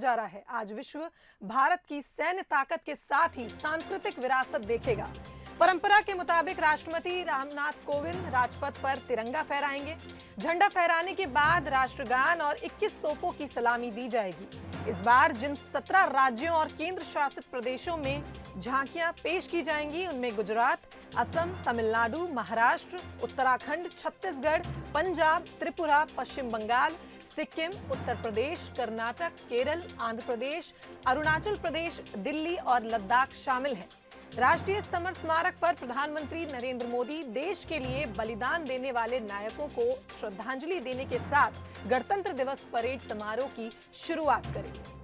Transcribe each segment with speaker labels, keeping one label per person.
Speaker 1: जा रहा है। आज विश्व भारत की सैन्य ताकत के साथ ही सांस्कृतिक विरासत देखेगा। परंपरा के मुताबिक राष्ट्रपति रामनाथ कोविंद राजपथ पर तिरंगा फहराएंगे। झंडा फहराने के बाद राष्ट्रगान और 21 तोपों की सलामी दी जाएगी। इस बार जिन 17 राज्यों और केंद्र शासित प्रदेशों में झांकियां पेश की जाएंगी, उनमें गुजरात, असम, तमिलनाडु, महाराष्ट्र, उत्तराखंड, छत्तीसगढ़, पंजाब, त्रिपुरा, पश्चिम बंगाल, सिक्किम, उत्तर प्रदेश, कर्नाटक, केरल, आंध्र प्रदेश, अरुणाचल प्रदेश, दिल्ली और लद्दाख शामिल हैं। राष्ट्रीय समर स्मारक पर प्रधानमंत्री नरेंद्र मोदी देश के लिए बलिदान देने वाले नायकों को श्रद्धांजलि देने के साथ गणतंत्र दिवस परेड समारोह की शुरुआत करेंगे।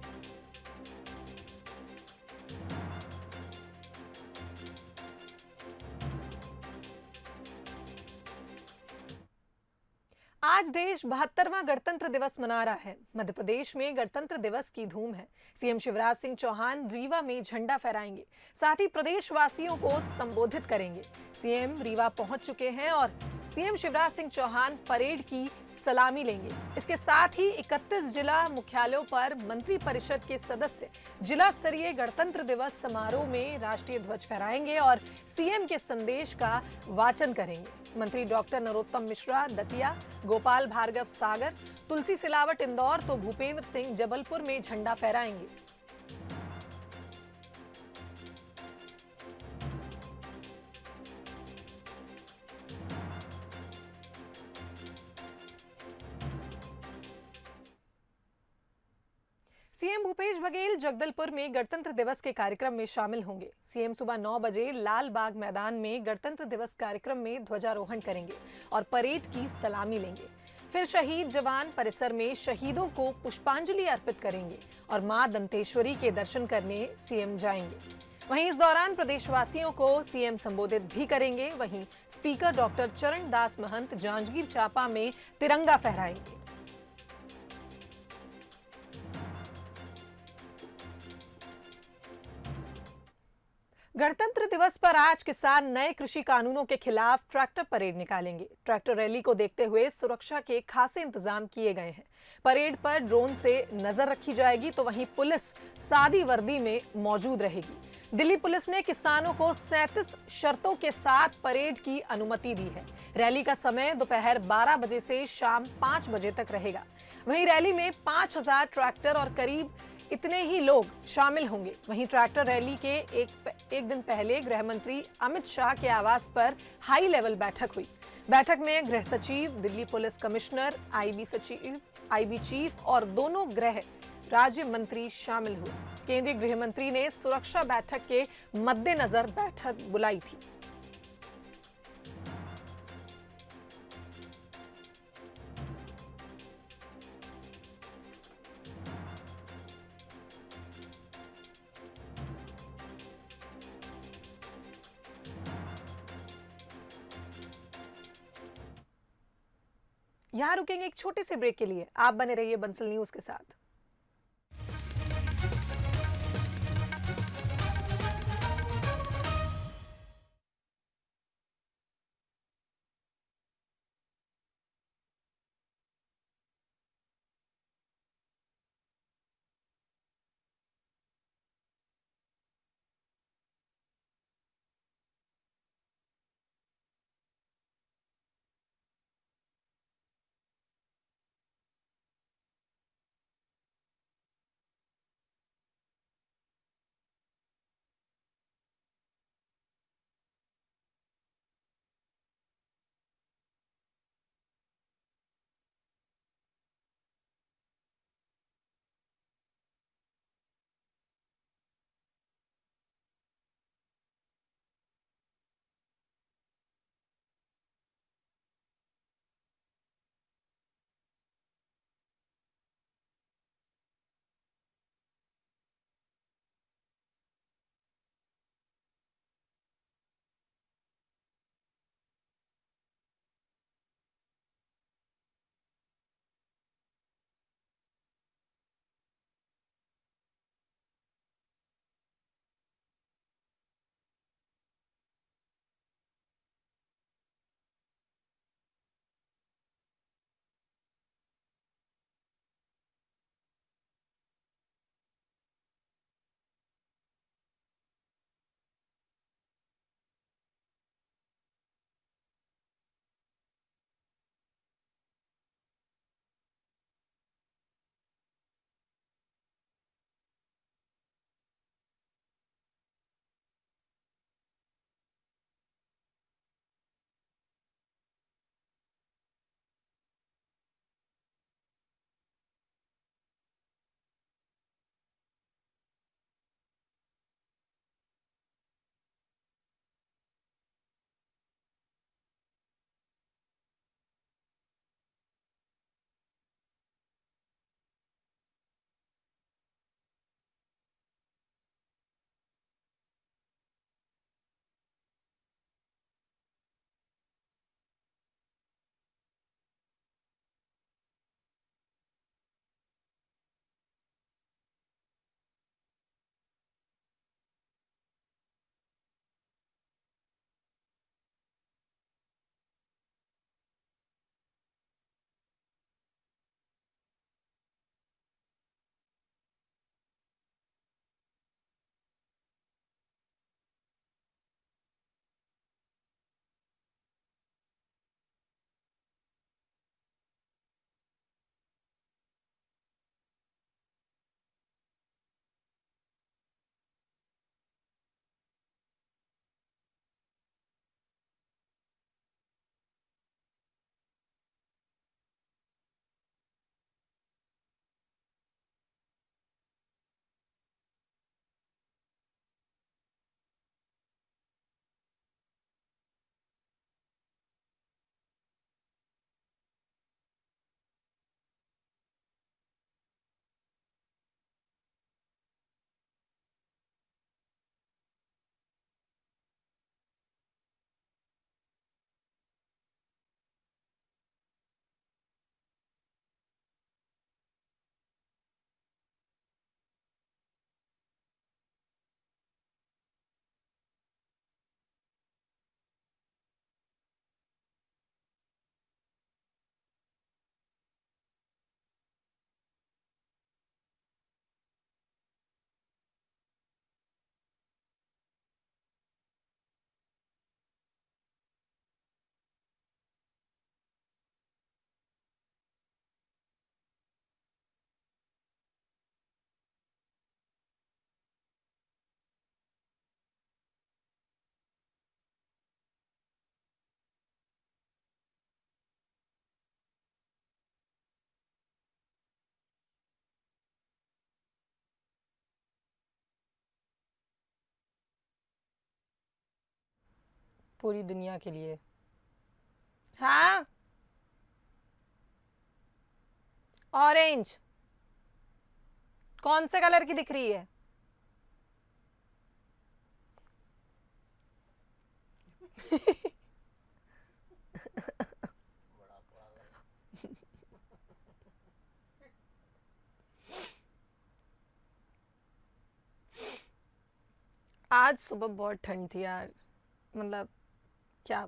Speaker 1: आज देश 72वां गणतंत्र दिवस मना रहा है। मध्य प्रदेश में गणतंत्र दिवस की धूम है। सीएम शिवराज सिंह चौहान रीवा में झंडा फहराएंगे, साथ ही प्रदेशवासियों को संबोधित करेंगे। सीएम रीवा पहुंच चुके हैं और सीएम शिवराज सिंह चौहान परेड की सलामी लेंगे। इसके साथ ही 31 जिला मुख्यालयों पर मंत्री परिषद के सदस्य जिला स्तरीय गणतंत्र दिवस समारोह में राष्ट्रीय ध्वज फहराएंगे और सीएम के संदेश का वाचन करेंगे। मंत्री डॉक्टर नरोत्तम मिश्रा दतिया, गोपाल भार्गव सागर, तुलसी सिलावट इंदौर तो भूपेंद्र सिंह जबलपुर में झंडा फहराएंगे। सीएम भूपेश बघेल जगदलपुर में गणतंत्र दिवस के कार्यक्रम में शामिल होंगे। सीएम सुबह 9 बजे लाल बाग मैदान में गणतंत्र दिवस कार्यक्रम में ध्वजारोहण करेंगे और परेड की सलामी लेंगे। फिर शहीद जवान परिसर में शहीदों को पुष्पांजलि अर्पित करेंगे और मां दंतेश्वरी के दर्शन करने सीएम जाएंगे। वहीं इस दौरान प्रदेशवासियों को सीएम संबोधित भी करेंगे। वहीं स्पीकर डॉक्टर चरण दास महंत जांजगीर चांपा में तिरंगा फहराएंगे। गणतंत्र दिवस पर आज किसान नए कृषि कानूनों के खिलाफ ट्रैक्टर परेड निकालेंगे। ट्रैक्टर रैली को देखते हुए सुरक्षा के खासे इंतजाम किए गए हैं। परेड पर ड्रोन से नजर रखी जाएगी, तो वहीं पुलिस सादी वर्दी में मौजूद रहेगी। दिल्ली पुलिस ने किसानों को 37 शर्तों के साथ परेड की अनुमति दी है। रैली का समय दोपहर 12 बजे से शाम 5 बजे तक रहेगा। वहीं रैली में 5000 ट्रैक्टर और करीब इतने ही लोग शामिल होंगे। वहीं ट्रैक्टर रैली के एक दिन पहले गृह मंत्री अमित शाह के आवास पर हाई लेवल बैठक हुई। बैठक में गृह सचिव, Delhi police commissioner, IB chief और दोनों गृह राज्य मंत्री शामिल हुए। केंद्रीय गृह मंत्री ने सुरक्षा बैठक के मद्देनजर बैठक बुलाई थी। यहां रुकेंगे एक छोटे से ब्रेक के लिए। आप बने रहिए बंसल न्यूज के साथ। पूरी दुनिया के लिए। हाँ, ऑरेंज कौन से कलर की दिख रही है? आज सुबह बहुत ठंड थी यार, मतलब क्या।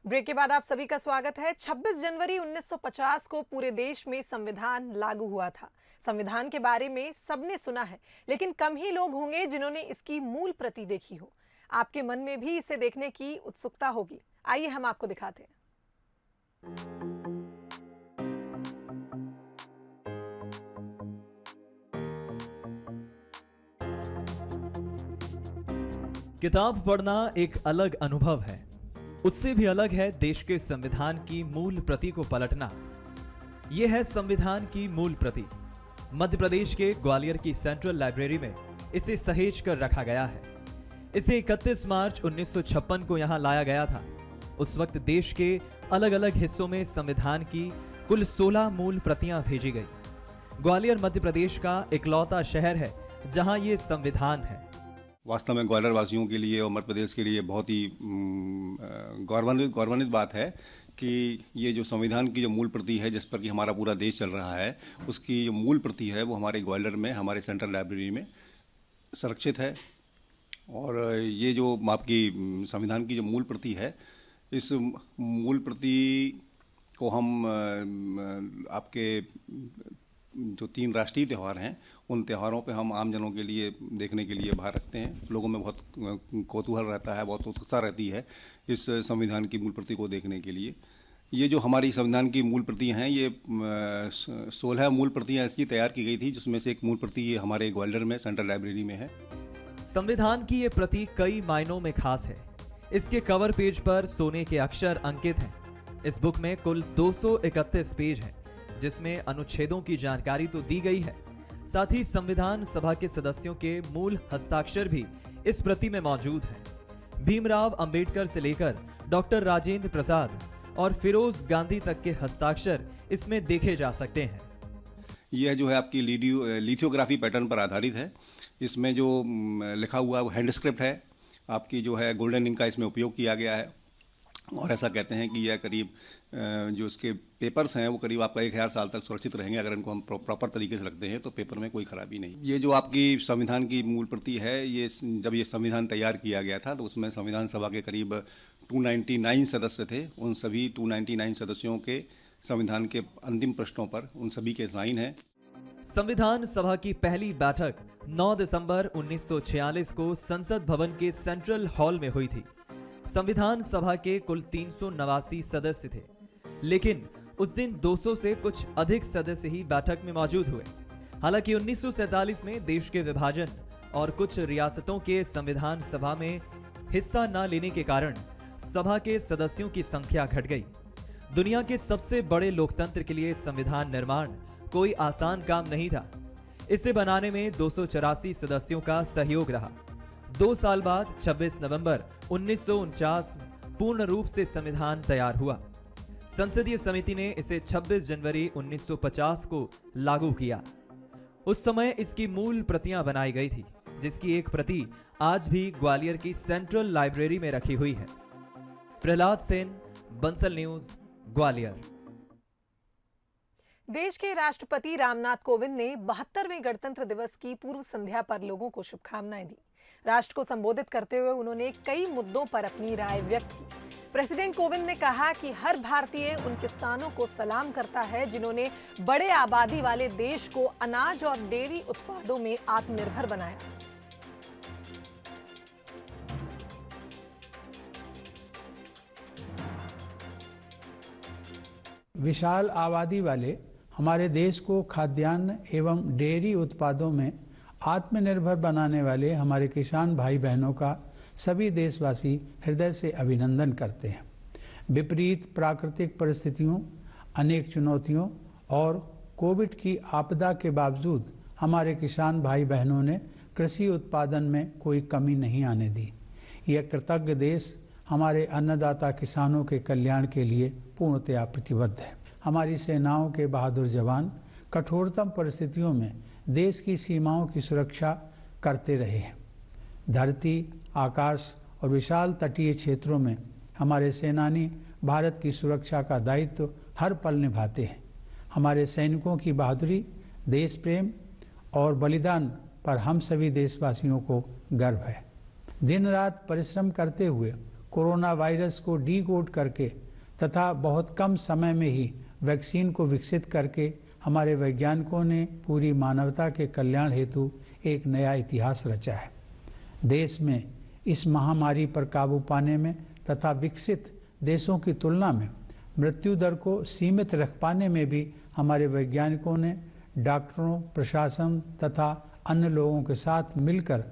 Speaker 1: ब्रेक के बाद आप सभी का स्वागत है। 26 जनवरी 1950 को पूरे देश में संविधान लागू हुआ था। संविधान के बारे में सबने सुना है, लेकिन कम ही लोग होंगे जिन्होंने इसकी मूल प्रति देखी हो। आपके मन में भी इसे देखने की उत्सुकता होगी। आइए हम आपको दिखाते हैं।
Speaker 2: किताब पढ़ना एक अलग अनुभव है, उससे भी अलग है देश के संविधान की मूल प्रति को पलटना। यह है संविधान की मूल प्रति। मध्य प्रदेश के ग्वालियर की सेंट्रल लाइब्रेरी में इसे सहेज कर रखा गया है। इसे 31 मार्च 1956 को यहां लाया गया था। उस वक्त देश के अलग अलग हिस्सों में संविधान की कुल 16 मूल प्रतियां भेजी गई। ग्वालियर मध्य प्रदेश का इकलौता शहर है जहां ये संविधान है।
Speaker 3: वास्तव में ग्वालियर वासियों के लिए और मध्य प्रदेश के लिए बहुत ही गौरवान्वित बात है कि ये जो संविधान की जो मूल प्रति है, जिस पर कि हमारा पूरा देश चल रहा है, उसकी जो मूल प्रति है वो हमारे ग्वालियर में हमारे सेंट्रल लाइब्रेरी में संरक्षित है। और ये जो आपकी संविधान की जो मूल प्रति है, इस मूल प्रति को हम आपके जो 3 राष्ट्रीय त्यौहार हैं, उन त्योहारों पे हम आम जनों के लिए देखने के लिए बाहर रखते हैं। लोगों में बहुत कौतूहल रहता है, बहुत उत्सुकता रहती है इस संविधान की मूल प्रति को देखने के लिए। ये जो हमारी संविधान की मूल प्रति हैं, ये 16 मूल प्रतियां इसकी तैयार की गई थी, जिसमें से एक मूल प्रति ये हमारे ग्वालियर में सेंट्रल लाइब्रेरी में है।
Speaker 2: संविधान की ये प्रति कई मायनों में खास है। इसके कवर पेज पर सोने के अक्षर अंकित हैं। इस बुक में कुल 231 पेज हैं, जिसमें अनुच्छेदों की जानकारी तो दी गई है, साथ ही संविधान सभा के सदस्यों के मूल हस्ताक्षर भी इस प्रति में मौजूद हैं। भीमराव अंबेडकर से लेकर डॉक्टर राजेंद्र प्रसाद और फिरोज गांधी तक के हस्ताक्षर इसमें देखे जा सकते हैं।
Speaker 3: यह जो है आपकी लिथोग्राफी पैटर्न पर आधारित है। इसमें जो लिखा हुआ वो हैंड स्क्रिप्ट है। आपकी जो है गोल्डन इंक का इसमें उपयोग किया गया है। और ऐसा कहते हैं कि यह करीब जो इसके पेपर्स हैं वो करीब आपका 1000 साल तक सुरक्षित रहेंगे, अगर इनको हम प्रॉपर तरीके से रखते हैं तो पेपर में कोई खराबी नहीं। ये जो आपकी संविधान की मूल प्रति है, ये जब ये संविधान तैयार किया गया था तो उसमें संविधान सभा के करीब 299 सदस्य थे। उन सभी 299 सदस्यों के संविधान के अंतिम पृष्ठों पर उन सभी के साइन हैं।
Speaker 2: संविधान सभा की पहली बैठक 9 दिसंबर 1946 को संसद भवन के सेंट्रल हॉल में हुई थी। संविधान सभा के कुल 389 सदस्य थे, लेकिन उस दिन 200 से कुछ अधिक सदस्य ही बैठक में मौजूद हुए। हालांकि 1947 में देश के विभाजन और कुछ रियासतों के संविधान सभा में हिस्सा न लेने के कारण सभा के सदस्यों की संख्या घट गई। दुनिया के सबसे बड़े लोकतंत्र के लिए संविधान निर्माण कोई आसान काम नहीं था। इसे बनाने में 284 सदस्यों का सहयोग रहा। 2 साल बाद 26 नवंबर 1949 पूर्ण रूप से संविधान तैयार हुआ। संसदीय समिति ने इसे 26 जनवरी 1950 को लागू किया। उस समय इसकी मूल प्रतियां बनाई गई थी, जिसकी एक प्रति आज भी ग्वालियर की सेंट्रल लाइब्रेरी में रखी हुई है। प्रहलाद सेन, बंसल न्यूज, ग्वालियर।
Speaker 1: देश के राष्ट्रपति रामनाथ कोविंद ने 72वें गणतंत्र दिवस की पूर्व संध्या पर लोगों को शुभकामनाएं दी। राष्ट्र को संबोधित करते हुए उन्होंने कई मुद्दों पर अपनी राय व्यक्त की। प्रेसिडेंट कोविंद ने कहा कि हर भारतीय उन किसानों को सलाम करता है जिन्होंने बड़े आबादी वाले देश को अनाज और डेयरी उत्पादों में आत्मनिर्भर बनाया।
Speaker 4: विशाल आबादी वाले हमारे देश को खाद्यान्न एवं डेयरी उत्पादों में आत्मनिर्भर बनाने वाले हमारे किसान भाई बहनों का सभी देशवासी हृदय से अभिनंदन करते हैं। विपरीत प्राकृतिक परिस्थितियों, अनेक चुनौतियों और कोविड की आपदा के बावजूद हमारे किसान भाई बहनों ने कृषि उत्पादन में कोई कमी नहीं आने दी। यह कृतज्ञ देश हमारे अन्नदाता किसानों के कल्याण के लिए पूर्णतया प्रतिबद्ध है। हमारी सेनाओं के बहादुर जवान कठोरतम परिस्थितियों में देश की सीमाओं की सुरक्षा करते रहे हैं। धरती, आकाश और विशाल तटीय क्षेत्रों में हमारे सेनानी भारत की सुरक्षा का दायित्व हर पल निभाते हैं। हमारे सैनिकों की बहादुरी, देश प्रेम और बलिदान पर हम सभी देशवासियों को गर्व है। दिन रात परिश्रम करते हुए कोरोना वायरस को डीकोड करके तथा बहुत कम समय में ही वैक्सीन को विकसित करके हमारे वैज्ञानिकों ने पूरी मानवता के कल्याण हेतु एक नया इतिहास रचा है। देश में इस महामारी पर काबू पाने में तथा विकसित देशों की तुलना में मृत्यु दर को सीमित रख पाने में भी हमारे वैज्ञानिकों ने डॉक्टरों, प्रशासन तथा अन्य लोगों के साथ मिलकर